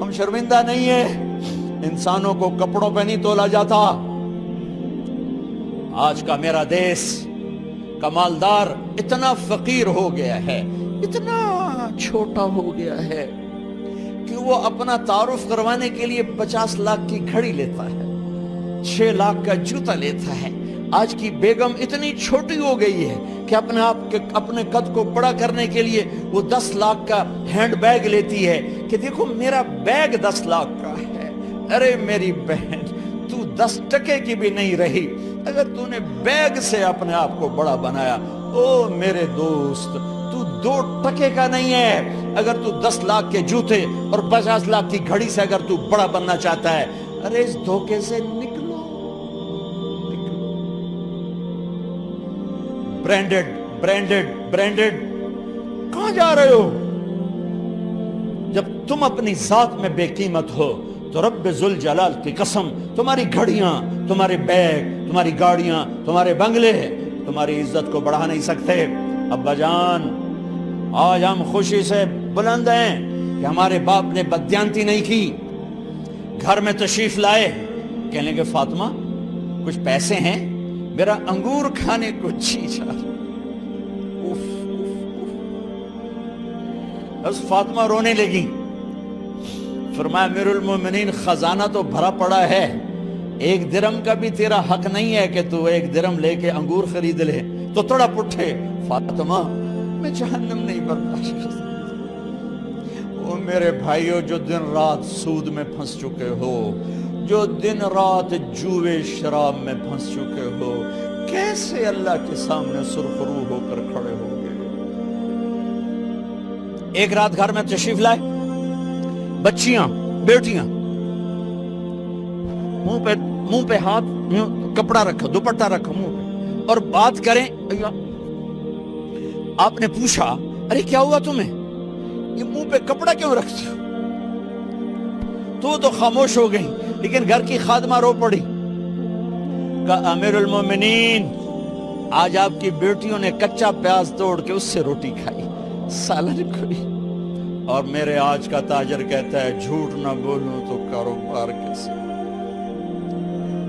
ہم شرمندہ نہیں ہیں، انسانوں کو کپڑوں پہ نہیں تولا جاتا۔ آج کا میرا دیس کا مالدار اتنا فقیر ہو گیا ہے، اتنا چھوٹا ہو گیا ہے کہ وہ اپنا تعارف کروانے کے لیے 50 لاکھ کی گھڑی لیتا ہے، 6 لاکھ کا جوتا لیتا ہے۔ آج کی بیگم اتنی چھوٹی ہو گئی ہے کہ اپنے قد کو بڑا کرنے کے لیے وہ 10 لاکھ کا ہینڈ بیگ لیتی ہے کہ دیکھو میرا بیگ 10 لاکھ کا ہے۔ ارے میری بہن، تو 10 ٹکے کی بھی نہیں رہی اگر تو نے بیگ سے اپنے آپ کو بڑا بنایا۔ او میرے دوست، تو 2 ٹکے کا نہیں ہے اگر تو 10 لاکھ کے جوتے اور 50 لاکھ کی گھڑی سے اگر تو بڑا بننا چاہتا ہے۔ ارے اس دھوکے سے نکلو۔ برینڈڈ برینڈڈ برینڈڈ، کہاں جا رہے ہو؟ جب تم اپنی ذات میں بے قیمت ہو تو رب ذوالجلال کی قسم، تمہاری گھڑیاں، تمہارے بیگ، تمہاری گاڑیاں، تمہارے بنگلے تمہاری عزت کو بڑھا نہیں سکتے۔ ابا جان، آج ہم خوشی سے بلند ہیں کہ ہمارے باپ نے بددیانتی نہیں کی۔ گھر میں تشریف لائے، کہنے لگے فاطمہ کچھ پیسے ہیں، میرا انگور کھانے کو جی چاہ رہا۔ بس فاطمہ رونے لگی۔ فرمایا امیر المومنین، خزانہ تو بھرا پڑا ہے، 1 درم کا بھی تیرا حق نہیں ہے کہ تو 1 درم لے کے انگور خرید لے۔ تو تڑپ اٹھے، فاطمہ میں جہنم نہیں برداشت کر سکتا۔ وہ میرے بھائیوں جو دن رات سود میں پھنس چکے ہو، جو دن رات جوئے شراب میں پھنس چکے ہو، کیسے اللہ کے سامنے سرخرو ہو کر کھڑے ہو گئے؟ ایک رات گھر میں تشریف لائے، بچیاں، بیٹیاں، منہ پہ ہاتھ، کپڑا رکھا، دوپٹہ رکھا منہ پہ، اور بات کریں۔ آپ نے پوچھا ارے کیا ہوا تمہیں، یہ منہ پہ کپڑا کیوں رکھتے ہو؟ تو خاموش ہو گئی، لیکن گھر کی خادمہ رو پڑی۔ کہا امیر المومنین، آج آپ کی بیٹیوں نے کچا پیاز توڑ کے اس سے روٹی کھائی، سالن کھائی، اور میرے آج کا تاجر کہتا ہے جھوٹ نہ بولوں تو کاروبار کیسے؟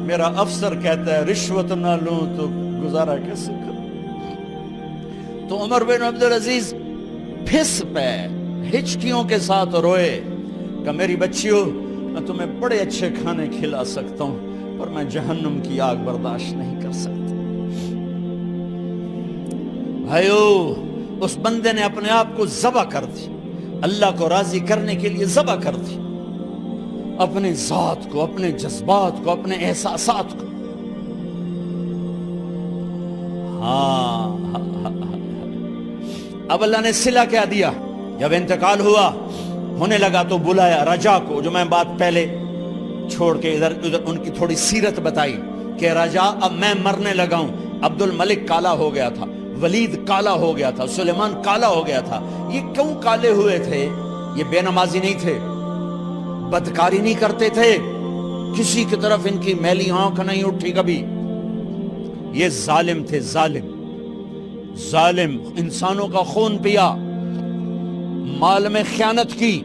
میرا افسر کہتا ہے رشوت نہ لوں تو گزارا کیسے کروں؟ تو عمر بن عبدالعزیز پھس پہ ہچکیوں کے ساتھ روئے کہ میری بچیوں، میں تمہیں بڑے اچھے کھانے کھلا سکتا ہوں پر میں جہنم کی آگ برداشت نہیں کر سکتا۔ بھائیو، اس بندے نے اپنے آپ کو ذبح کر دی، اللہ کو راضی کرنے کے لیے ذبح کر دی، اپنی ذات کو، اپنے جذبات کو، اپنے احساسات کو۔ اب اللہ نے صلہ کیا دیا؟ جب انتقال ہونے لگا تو بلایا رجا کو، جو میں بات پہلے چھوڑ کے ادھر ان کی تھوڑی سیرت بتائی کہ رجا اب میں مرنے لگا ہوں۔ عبد الملک کالا ہو گیا تھا، ولید کالا ہو گیا تھا، سلیمان کالا ہو گیا تھا۔ یہ کیوں کالے ہوئے تھے؟ یہ بے نمازی نہیں تھے، بدکاری نہیں کرتے تھے، کسی کی طرف ان کی میلی آنکھ نہیں اٹھی کبھی۔ یہ ظالم تھے، ظالم، انسانوں کا خون پیا، مال میں خیانت کی،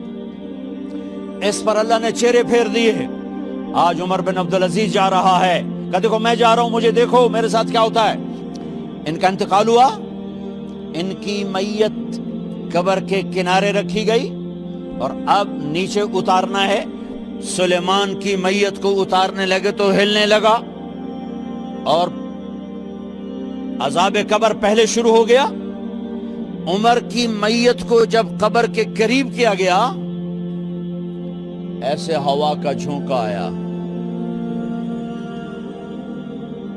اس پر اللہ نے چہرے پھیر دیے۔ آج عمر بن عبدالعزیز جا رہا ہے کہ دیکھو میں جا رہا ہوں، مجھے دیکھو میرے ساتھ کیا ہوتا ہے۔ ان کا انتقال ہوا، ان کی میت قبر کے کنارے رکھی گئی اور اب نیچے اتارنا ہے۔ سلیمان کی میت کو اتارنے لگے تو ہلنے لگا اور عذاب قبر پہلے شروع ہو گیا۔ عمر کی میت کو جب قبر کے قریب کیا گیا، ایسے ہوا کا جھونکا آیا،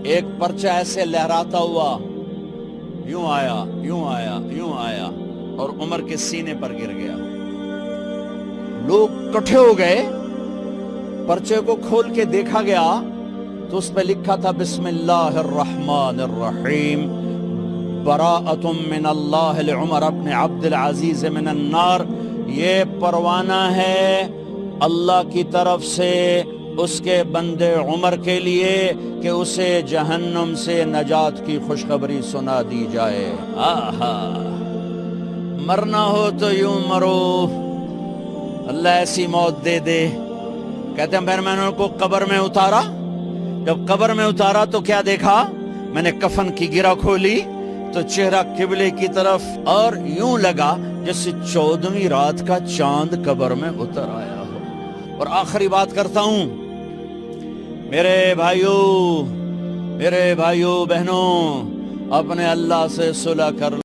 ایک پرچہ ایسے لہراتا ہوا یوں آیا، یوں آیا، یوں آیا اور عمر کے سینے پر گر گیا۔ لوگ کٹھے ہو گئے، پرچے کو کھول کے دیکھا گیا تو اس پہ لکھا تھا بسم اللہ الرحمن الرحیم، براءۃ من اللہ لعمر بن عبد العزیز من النار۔ یہ پروانہ ہے اللہ کی طرف سے اس کے بندے عمر کے لیے کہ اسے جہنم سے نجات کی خوشخبری سنا دی جائے۔ آہا، مرنا ہو تو یوں مرو، اللہ ایسی موت دے دے. کہتے ہیں پھر میں نے ان کو قبر میں اتارا. جب قبر میں اتارا تو کیا دیکھا؟ میں نے کفن کی گرہ کھولی تو چہرہ قبلے کی طرف، اور یوں لگا جیسے 14ویں رات کا چاند قبر میں اتر آیا ہو. اور آخری بات کرتا ہوں، میرے بھائیوں بہنوں، اپنے اللہ سے صلح کر